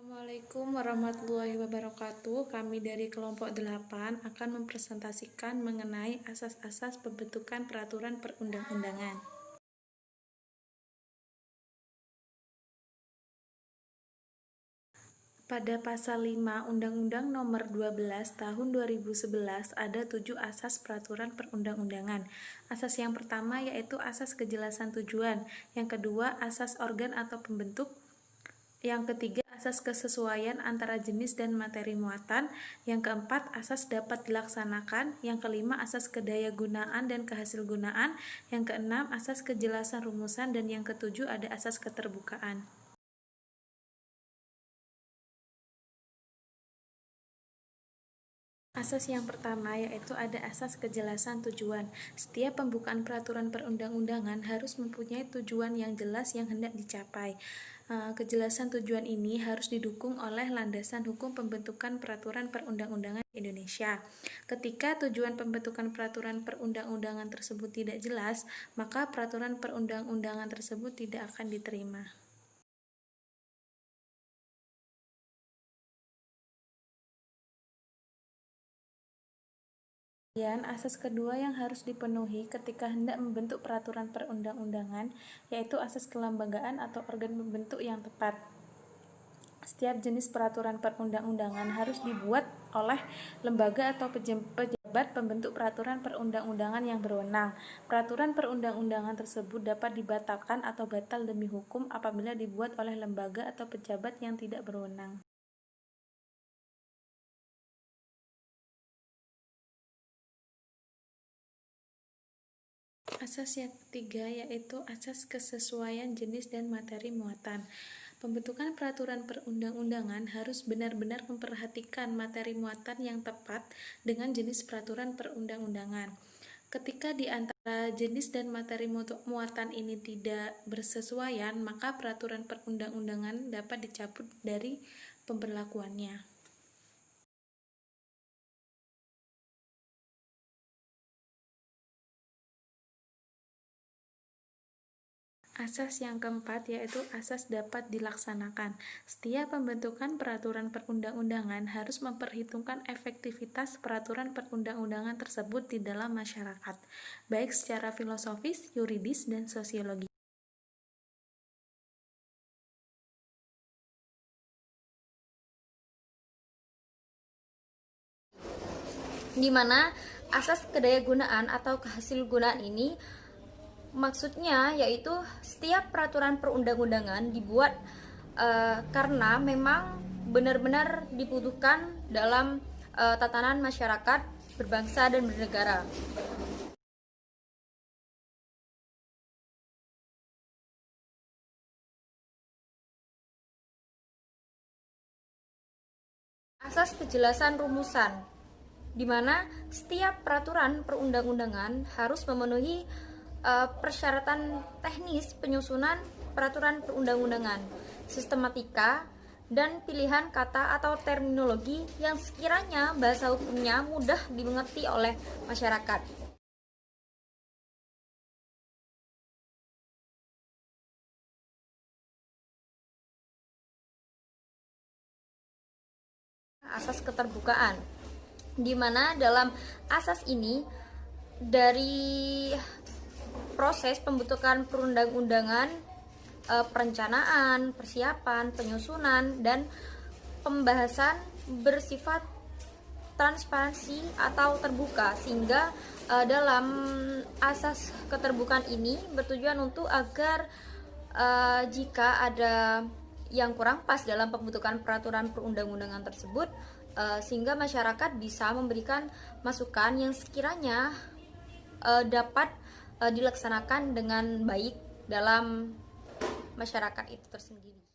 Assalamualaikum warahmatullahi wabarakatuh. Kami dari kelompok 8 akan mempresentasikan mengenai asas-asas pembentukan peraturan perundang-undangan. Pada pasal 5 Undang-Undang Nomor 12 Tahun 2011 ada 7 asas peraturan perundang-undangan. Asas yang pertama yaitu asas kejelasan tujuan, yang kedua asas organ atau pembentuk, yang ketiga asas kesesuaian antara jenis dan materi muatan, yang keempat asas dapat dilaksanakan, yang kelima asas kedayagunaan dan kehasilgunaan, yang keenam asas kejelasan rumusan, dan yang ketujuh ada asas keterbukaan. Asas yang pertama yaitu ada asas kejelasan tujuan. Setiap pembukaan peraturan perundang-undangan harus mempunyai tujuan yang jelas yang hendak dicapai. Kejelasan tujuan ini harus didukung oleh landasan hukum pembentukan peraturan perundang-undangan di Indonesia. Ketika tujuan pembentukan peraturan perundang-undangan tersebut tidak jelas, maka peraturan perundang-undangan tersebut tidak akan diterima. Kemudian, asas kedua yang harus dipenuhi ketika hendak membentuk peraturan perundang-undangan yaitu asas kelembagaan atau organ pembentuk yang tepat. Setiap jenis peraturan perundang-undangan harus dibuat oleh lembaga atau pejabat pembentuk peraturan perundang-undangan yang berwenang. Peraturan perundang-undangan tersebut dapat dibatalkan atau batal demi hukum apabila dibuat oleh lembaga atau pejabat yang tidak berwenang. Asas yang ketiga yaitu asas kesesuaian jenis dan materi muatan. Pembentukan peraturan perundang-undangan harus benar-benar memperhatikan materi muatan yang tepat dengan jenis peraturan perundang-undangan. Ketika di antara jenis dan materi muatan ini tidak bersesuaian, maka peraturan perundang-undangan dapat dicabut dari pemberlakuannya. Asas yang keempat yaitu asas dapat dilaksanakan. Setiap pembentukan peraturan perundang-undangan harus memperhitungkan efektivitas peraturan perundang-undangan tersebut di dalam masyarakat, baik secara filosofis, yuridis, dan sosiologi. Di mana asas kedayagunaan atau kehasilgunaan ini maksudnya yaitu setiap peraturan perundang-undangan dibuat karena memang benar-benar dibutuhkan dalam tatanan masyarakat berbangsa dan bernegara. Asas kejelasan rumusan, di mana setiap peraturan perundang-undangan harus memenuhi persyaratan teknis penyusunan peraturan perundang-undangan, sistematika, dan pilihan kata atau terminologi yang sekiranya bahasa hukumnya mudah dimengerti oleh masyarakat. Asas keterbukaan, di mana dalam asas ini dari proses pembentukan perundang-undangan, perencanaan, persiapan, penyusunan, dan pembahasan bersifat transparansi atau terbuka, sehingga dalam asas keterbukaan ini bertujuan untuk agar jika ada yang kurang pas dalam pembentukan peraturan perundang-undangan tersebut, sehingga masyarakat bisa memberikan masukan yang sekiranya dapat dilaksanakan dengan baik dalam masyarakat itu tersendiri.